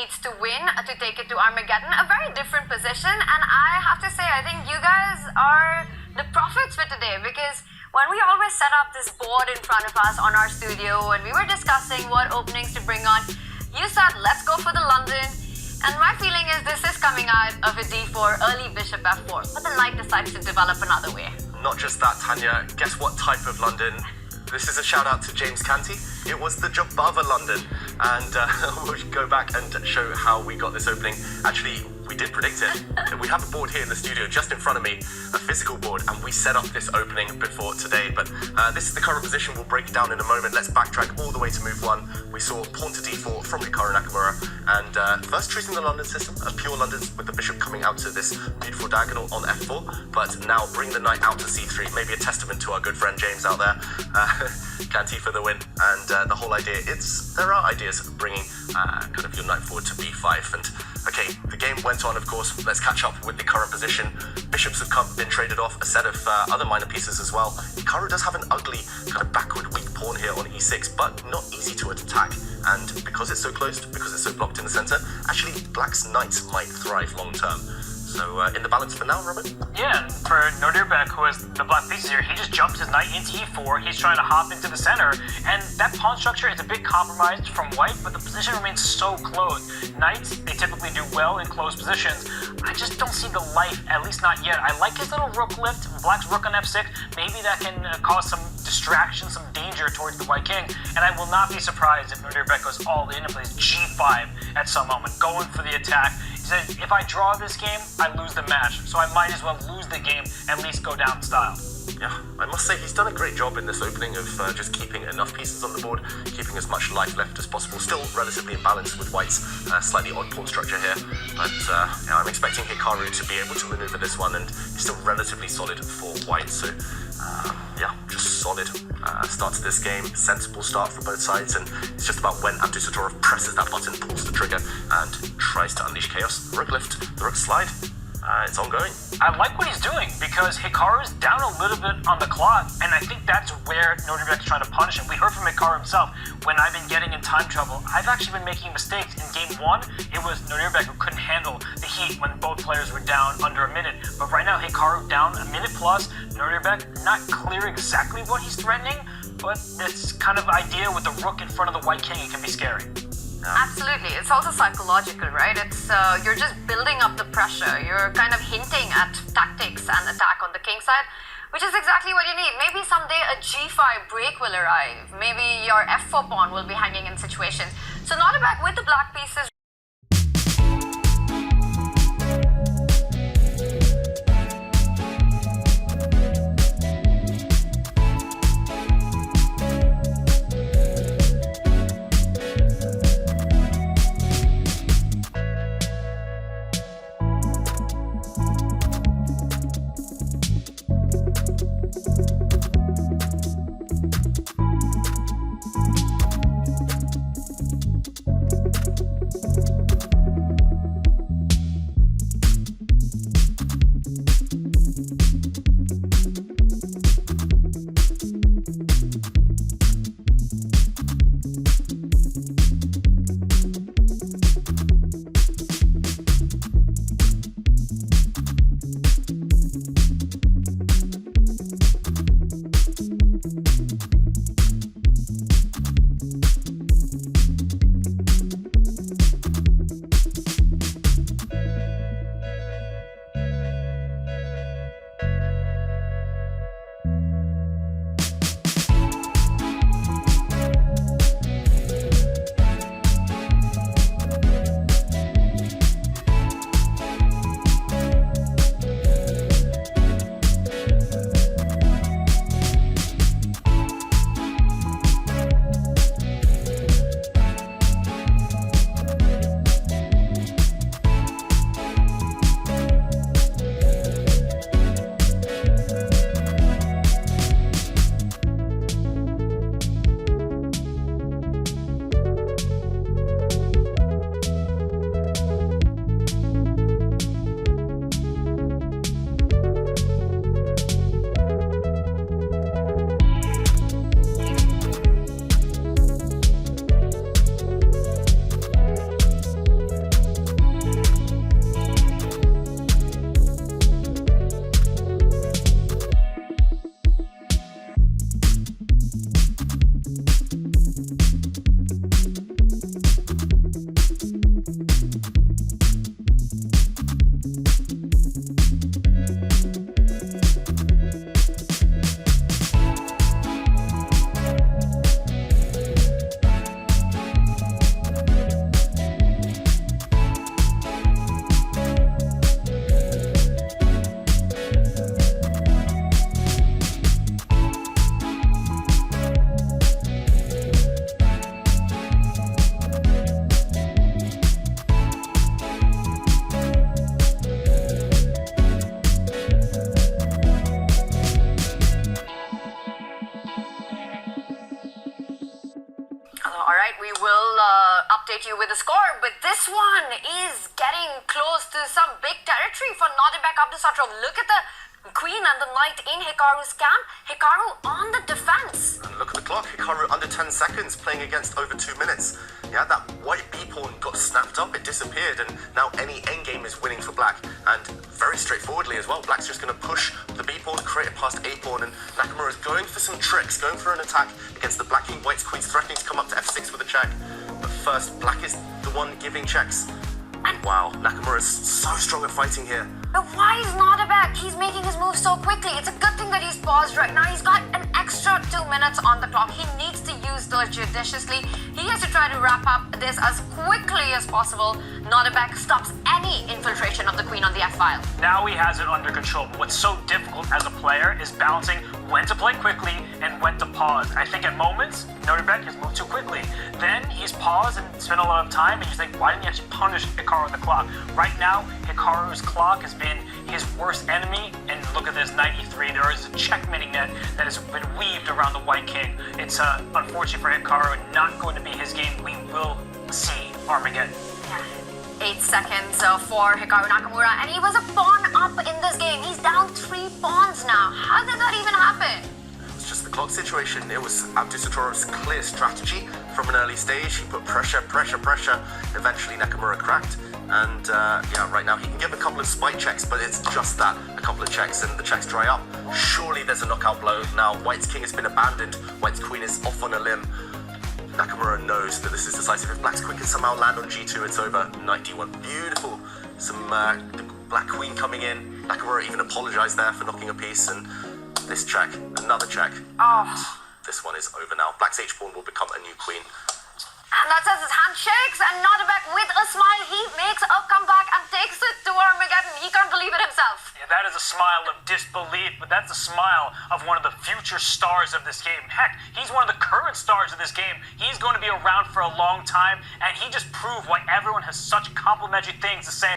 needs to win to take it to Armageddon. A very different position, and I have to say, I think you guys are the prophets for today, because when we always set up this board in front of us on our studio and we were discussing what openings to bring on, you said, let's go for the London. And my feeling is this is coming out of a d4, early bishop f4, but the knight decides to develop another way. Not just that, Tanya. Guess what type of London? This is a shout out to James Canty. It was the Jabava London. And we'll go back and show how we got this opening. Actually, we did predict it. We have a board here in the studio just in front of me, a physical board, and we set up this opening before today. But this is the current position. We'll break it down in a moment. Let's backtrack all the way to move one. We saw pawn to d4 from Hikaru Nakamura, and first choosing the London system, a pure London with the bishop coming out to this beautiful diagonal on f4, but now bring the knight out to c3. Maybe a testament to our good friend James out there. Canty for the win, and the whole idea, there are ideas of bringing kind of your knight forward to b5, and okay, the game went on, of course. Let's catch up with the current position. Bishops have been traded off, a set of other minor pieces as well. Hikaru does have an ugly kind of backward weak pawn here on e6, but not easy to attack, and because it's so closed, because it's so blocked in the center, actually black's knights might thrive long term. So in the balance for now, Robin? Yeah, and for Nodirbek, who has the black pieces here, he just jumps his knight into e4. He's trying to hop into the center, and that pawn structure is a bit compromised from white, but the position remains so closed. Knights, they typically do well in closed positions. I just don't see the life, at least not yet. I like his little rook lift, black's rook on f6. Maybe that can cause some distraction, some danger towards the white king, and I will not be surprised if Nodirbek goes all in and plays g5 at some moment, going for the attack. He said, if I draw this game, I lose the match, so I might as well lose the game, at least go down in style. Yeah, I must say he's done a great job in this opening of just keeping enough pieces on the board, keeping as much life left as possible, still relatively in balance with white's slightly odd pawn structure here, but yeah, I'm expecting Hikaru to be able to maneuver this one, and he's still relatively solid for white, so yeah, just solid start to this game, sensible start for both sides, and it's just about when Abdusattorov presses that button, pulls the trigger, and tries to unleash chaos. The rook lift, the rook slide, it's ongoing. I like what he's doing because Hikaru's down a little bit on the clock, and I think that's where Nodirbek's trying to punish him. We heard from Hikaru himself, when I've been getting in time trouble, I've actually been making mistakes. In game one, it was Nodirbek who couldn't handle the heat when both players were down under a minute. But right now, Hikaru down a minute plus, Nodirbek not clear exactly what he's threatening, but this kind of idea with the rook in front of the white king, it can be scary. Absolutely. It's also psychological, right? It's you're just building up the pressure. You're kind of hinting at tactics and attack on the king side, which is exactly what you need. Maybe someday a g5 break will arrive. Maybe your f4 pawn will be hanging in situations. So Nodirbek with the black pieces. This one is getting close to some big territory for Nodirbek Abdusattorov. Look at the queen and the knight in Hikaru's camp. Hikaru on the defense. And look at the clock. Hikaru under 10 seconds, playing against over 2 minutes. Yeah, that white b-pawn got snapped up, it disappeared, and now any endgame is winning for black. And very straightforwardly as well, black's just going to push the b-pawn, create a past a-pawn, and Nakamura is going for some tricks, going for an attack against the black king. White's queen's threatening to come up to f6 with a check. But first, black is the one giving checks. And wow, Nakamura is so strong at fighting here. But why is Nodirbek? He's making his move so quickly. It's a good thing that he's paused right now. He's got an extra 2 minutes on the clock. He needs to use those judiciously. He has to try to wrap up this as quickly as possible. Nodirbek stops any infiltration of the queen on the f-file. Now he has it under control, but what's so difficult as a player is balancing when to play quickly and when to pause. I think at moments, Nodirbek has moved too quickly. Then he's paused and spent a lot of time, and you think, why didn't he actually punish Hikaru on the clock? Right now, Hikaru's clock has been his worst enemy, and look at this, 93. There is a checkmating net that has been weaved around the white king. It's unfortunate for Hikaru, not going to be his game. We will see Armageddon. 8 seconds for Hikaru Nakamura, and he was a pawn up in this game. He's down 3 pawns now. How did that even happen? It's just the clock situation. It was Abdusattorov's clear strategy from an early stage. He put pressure. Eventually Nakamura cracked. And yeah, right now he can give a couple of spike checks, but it's just that, a couple of checks, and the checks dry up. Surely there's a knockout blow. Now White's king has been abandoned. White's queen is off on a limb. Nakamura knows that this is decisive. If black's queen can somehow land on g2, it's over. Knight d1, beautiful. Some the black queen coming in. Nakamura even apologized there for knocking a piece, and this check, another check. Oh. This one is over now. Black's h-pawn will become a new queen. And that says his handshakes, and Nodirbek with a smile, he makes a comeback and takes it to Armageddon. He can't believe it himself. Yeah, that is a smile of disbelief, but that's a smile of one of the future stars of this game. Heck, he's one of the current stars of this game. He's going to be around for a long time, and he just proved why everyone has such complimentary things to say